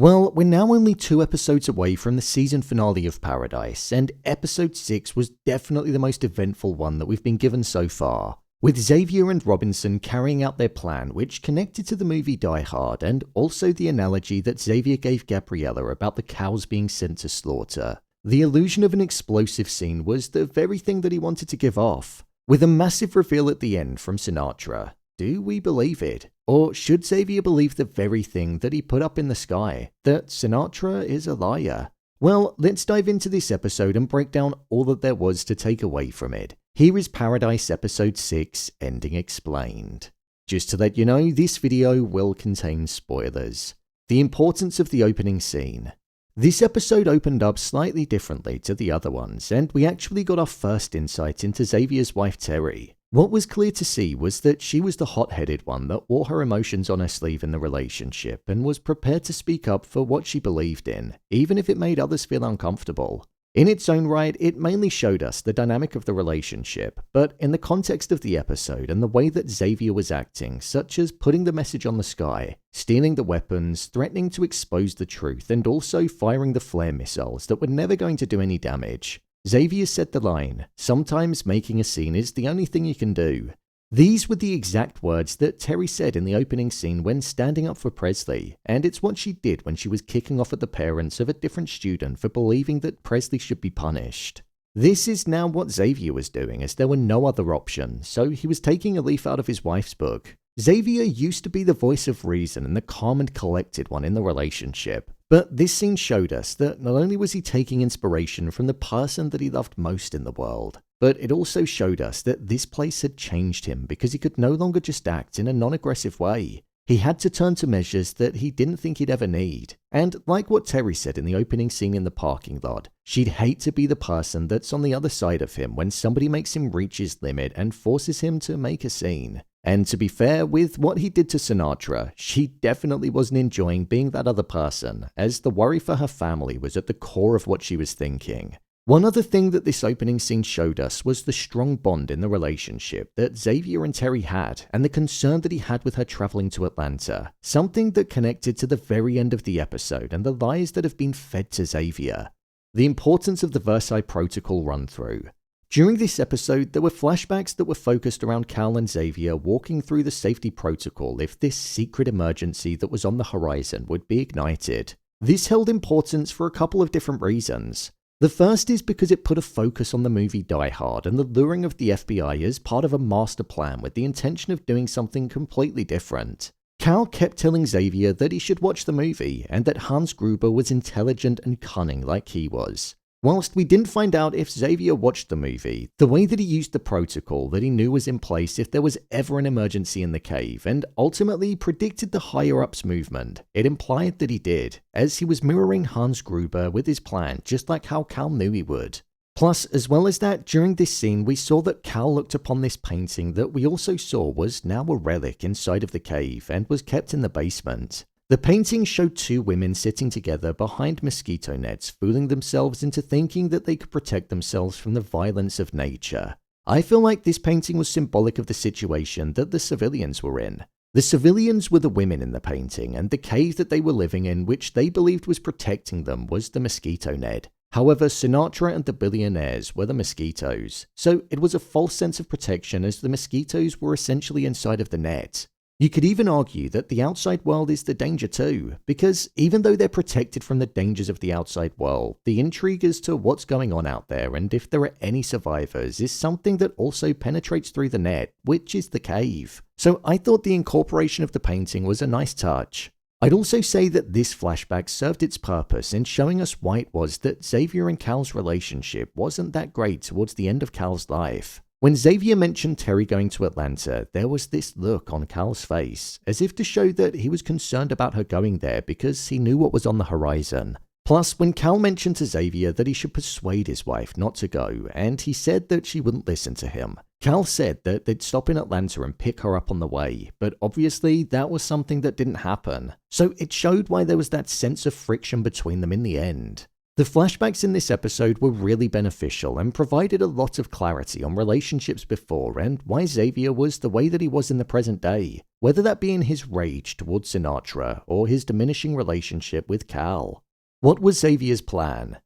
Well, we're now only 2 episodes away from the season finale of Paradise, and episode 6 was definitely the most eventful one that we've been given so far, with Xavier and Robinson carrying out their plan, which connected to the movie Die Hard, and also the analogy that Xavier gave Gabriella about the cows being sent to slaughter. The illusion of an explosive scene was the very thing that he wanted to give off, with a massive reveal at the end from Sinatra. Do we believe it? Or should Xavier believe the very thing that he put up in the sky, that Sinatra is a liar? Well, let's dive into this episode and break down all that there was to take away from it. Here is Paradise Episode 6, Ending Explained. Just to let you know, this video will contain spoilers. The importance of the opening scene. This episode opened up slightly differently to the other ones, and we actually got our first insight into Xavier's wife Teri. What was clear to see was that she was the hot-headed one that wore her emotions on her sleeve in the relationship and was prepared to speak up for what she believed in, even if it made others feel uncomfortable. In its own right, it mainly showed us the dynamic of the relationship, but in the context of the episode and the way that Xavier was acting, such as putting the message on the sky, stealing the weapons, threatening to expose the truth, and also firing the flare missiles that were never going to do any damage, Xavier said the line, "Sometimes making a scene is the only thing you can do." These were the exact words that Teri said in the opening scene when standing up for Presley, and it's what she did when she was kicking off at the parents of a different student for believing that Presley should be punished. This is now what Xavier was doing, as there were no other options, so he was taking a leaf out of his wife's book. Xavier used to be the voice of reason and the calm and collected one in the relationship, but this scene showed us that not only was he taking inspiration from the person that he loved most in the world, but it also showed us that this place had changed him because he could no longer just act in a non-aggressive way. He had to turn to measures that he didn't think he'd ever need. And like what Teri said in the opening scene in the parking lot, she'd hate to be the person that's on the other side of him when somebody makes him reach his limit and forces him to make a scene. And to be fair, with what he did to Sinatra, she definitely wasn't enjoying being that other person, as the worry for her family was at the core of what she was thinking. One other thing that this opening scene showed us was the strong bond in the relationship that Xavier and Teri had, and the concern that he had with her traveling to Atlanta, something that connected to the very end of the episode and the lies that have been fed to Xavier. The importance of the Versailles Protocol run-through. During this episode, there were flashbacks that were focused around Cal and Xavier walking through the safety protocol if this secret emergency that was on the horizon would be ignited. This held importance for a couple of different reasons. The first is because it put a focus on the movie Die Hard and the luring of the FBI as part of a master plan with the intention of doing something completely different. Cal kept telling Xavier that he should watch the movie and that Hans Gruber was intelligent and cunning like he was. Whilst we didn't find out if Xavier watched the movie, the way that he used the protocol that he knew was in place if there was ever an emergency in the cave, and ultimately predicted the higher-ups movement, it implied that he did, as he was mirroring Hans Gruber with his plan just like how Cal knew he would. Plus, as well as that, during this scene we saw that Cal looked upon this painting that we also saw was now a relic inside of the cave and was kept in the basement. The painting showed 2 women sitting together behind mosquito nets, fooling themselves into thinking that they could protect themselves from the violence of nature. I feel like this painting was symbolic of the situation that the civilians were in. The civilians were the women in the painting, and the cave that they were living in, which they believed was protecting them, was the mosquito net. However, Sinatra and the billionaires were the mosquitoes, so it was a false sense of protection as the mosquitoes were essentially inside of the net. You could even argue that the outside world is the danger too, because even though they're protected from the dangers of the outside world, the intrigue as to what's going on out there and if there are any survivors is something that also penetrates through the net, which is the cave. So I thought the incorporation of the painting was a nice touch. I'd also say that this flashback served its purpose in showing us why it was that Xavier and Cal's relationship wasn't that great towards the end of Cal's life. When Xavier mentioned Teri going to Atlanta, there was this look on Cal's face, as if to show that he was concerned about her going there because he knew what was on the horizon. Plus, when Cal mentioned to Xavier that he should persuade his wife not to go, and he said that she wouldn't listen to him, Cal said that they'd stop in Atlanta and pick her up on the way, but obviously that was something that didn't happen. So it showed why there was that sense of friction between them in the end. The flashbacks in this episode were really beneficial and provided a lot of clarity on relationships before and why Xavier was the way that he was in the present day, whether that be in his rage towards Sinatra or his diminishing relationship with Cal. What was Xavier's plan?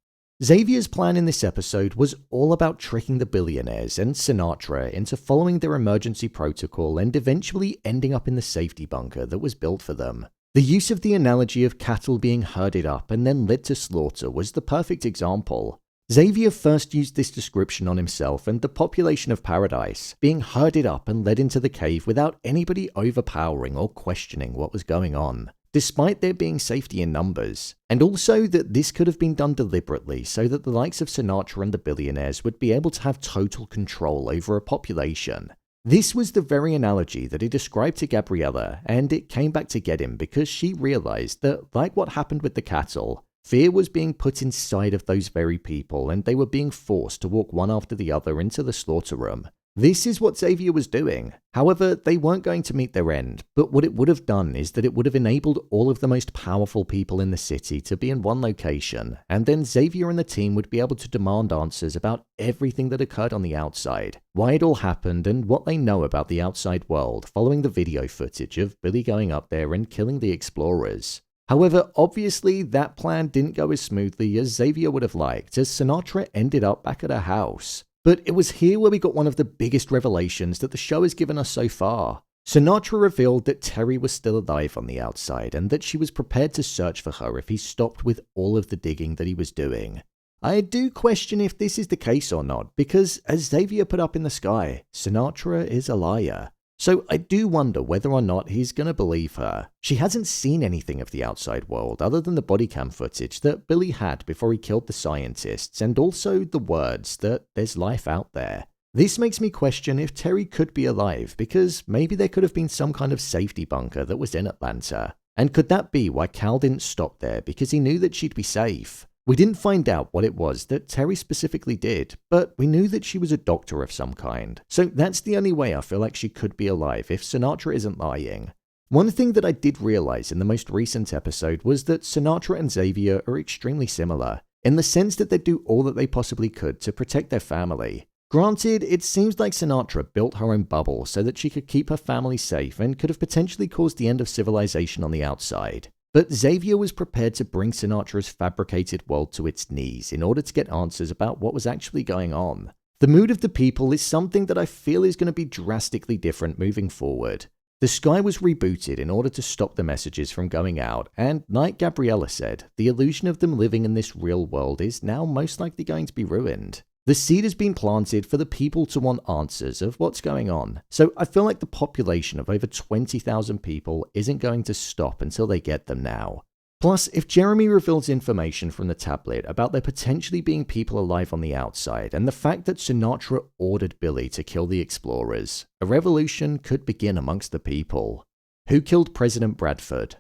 Xavier's plan in this episode was all about tricking the billionaires and Sinatra into following their emergency protocol and eventually ending up in the safety bunker that was built for them. The use of the analogy of cattle being herded up and then led to slaughter was the perfect example. Xavier first used this description on himself and the population of Paradise, being herded up and led into the cave without anybody overpowering or questioning what was going on, despite there being safety in numbers, and also that this could have been done deliberately so that the likes of Sinatra and the billionaires would be able to have total control over a population. This was the very analogy that he described to Gabriella, and it came back to get him because she realized that, like what happened with the cattle, fear was being put inside of those very people and they were being forced to walk one after the other into the slaughter room. This is what Xavier was doing. However, they weren't going to meet their end, but what it would have done is that it would have enabled all of the most powerful people in the city to be in one location, and then Xavier and the team would be able to demand answers about everything that occurred on the outside, why it all happened, and what they know about the outside world following the video footage of Billy going up there and killing the explorers. However, obviously that plan didn't go as smoothly as Xavier would have liked, as Sinatra ended up back at her house. But it was here where we got one of the biggest revelations that the show has given us so far. Sinatra revealed that Teri was still alive on the outside and that she was prepared to search for her if he stopped with all of the digging that he was doing. I do question if this is the case or not, because as Xavier put up in the sky, Sinatra is a liar. So I do wonder whether or not he's going to believe her. She hasn't seen anything of the outside world other than the body cam footage that Billy had before he killed the scientists, and also the words that there's life out there. This makes me question if Teri could be alive, because maybe there could have been some kind of safety bunker that was in Atlanta. And could that be why Cal didn't stop there, because he knew that she'd be safe? We didn't find out what it was that Teri specifically did, but we knew that she was a doctor of some kind. So that's the only way I feel like she could be alive if Sinatra isn't lying. One thing that I did realize in the most recent episode was that Sinatra and Xavier are extremely similar, in the sense that they do all that they possibly could to protect their family. Granted, it seems like Sinatra built her own bubble so that she could keep her family safe and could have potentially caused the end of civilization on the outside. But Xavier was prepared to bring Sinatra's fabricated world to its knees in order to get answers about what was actually going on. The mood of the people is something that I feel is going to be drastically different moving forward. The sky was rebooted in order to stop the messages from going out, and like Gabriella said, the illusion of them living in this real world is now most likely going to be ruined. The seed has been planted for the people to want answers of what's going on, so I feel like the population of over 20,000 people isn't going to stop until they get them now. Plus, if Jeremy reveals information from the tablet about there potentially being people alive on the outside, and the fact that Sinatra ordered Billy to kill the explorers, a revolution could begin amongst the people. Who killed President Bradford?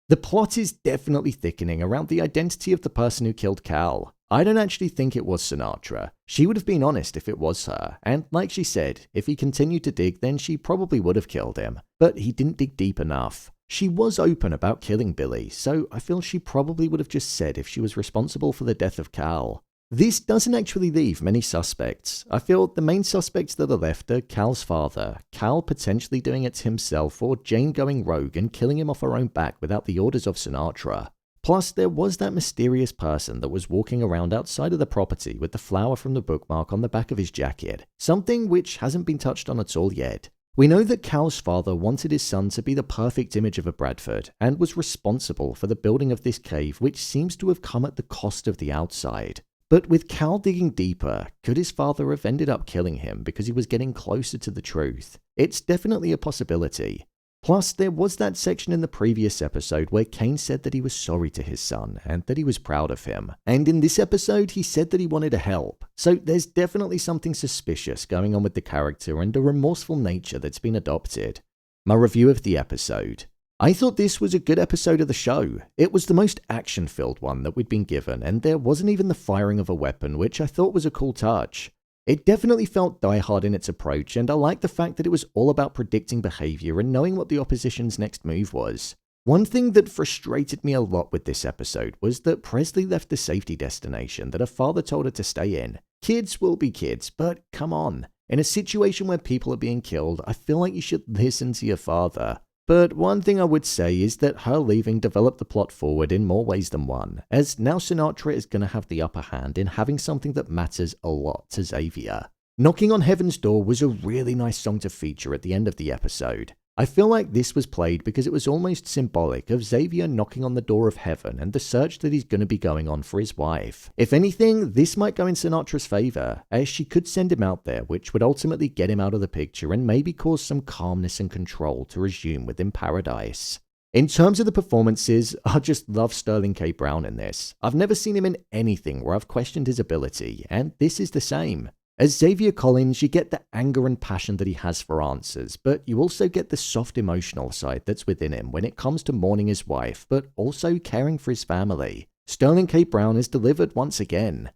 The plot is definitely thickening around the identity of the person who killed Cal. I don't actually think it was Sinatra. She would have been honest if it was her, and like she said, if he continued to dig then she probably would have killed him, but he didn't dig deep enough. She was open about killing Billy, so I feel she probably would have just said if she was responsible for the death of Cal. This doesn't actually leave many suspects. I feel the main suspects that are left are Cal's father, Cal potentially doing it himself, or Jane going rogue and killing him off her own back without the orders of Sinatra. Plus, there was that mysterious person that was walking around outside of the property with the flower from the bookmark on the back of his jacket, something which hasn't been touched on at all yet. We know that Cal's father wanted his son to be the perfect image of a Bradford, and was responsible for the building of this cave, which seems to have come at the cost of the outside. But with Cal digging deeper, could his father have ended up killing him because he was getting closer to the truth? It's definitely a possibility. Plus, there was that section in the previous episode where Kane said that he was sorry to his son and that he was proud of him. And in this episode, he said that he wanted to help. So there's definitely something suspicious going on with the character and a remorseful nature that's been adopted. My review of the episode. I thought this was a good episode of the show. It was the most action-filled one that we'd been given, and there wasn't even the firing of a weapon, which I thought was a cool touch. It definitely felt die-hard in its approach, and I liked the fact that it was all about predicting behavior and knowing what the opposition's next move was. One thing that frustrated me a lot with this episode was that Presley left the safety destination that her father told her to stay in. Kids will be kids, but come on. In a situation where people are being killed, I feel like you should listen to your father. But one thing I would say is that her leaving developed the plot forward in more ways than one, as now Sinatra is going to have the upper hand in having something that matters a lot to Xavier. Knocking on Heaven's Door was a really nice song to feature at the end of the episode. I feel like this was played because it was almost symbolic of Xavier knocking on the door of heaven and the search that he's going to be going on for his wife. If anything, this might go in Sinatra's favor, as she could send him out there, which would ultimately get him out of the picture and maybe cause some calmness and control to resume within Paradise. In terms of the performances, I just love Sterling K. Brown in this. I've never seen him in anything where I've questioned his ability, and this is the same. As Xavier Collins, you get the anger and passion that he has for answers, but you also get the soft emotional side that's within him when it comes to mourning his wife, but also caring for his family. Sterling K. Brown is delivered once again.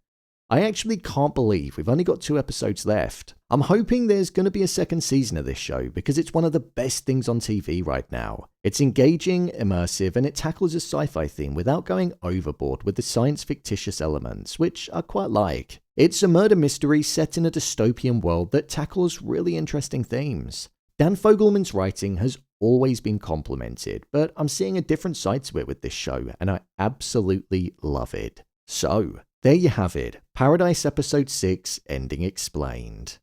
I actually can't believe we've only got 2 episodes left. I'm hoping there's going to be a second season of this show because it's one of the best things on TV right now. It's engaging, immersive, and it tackles a sci-fi theme without going overboard with the science fictitious elements, which I quite like. It's a murder mystery set in a dystopian world that tackles really interesting themes. Dan Fogelman's writing has always been complimented, but I'm seeing a different side to it with this show, and I absolutely love it. So, there you have it, Paradise Episode 6, Ending Explained.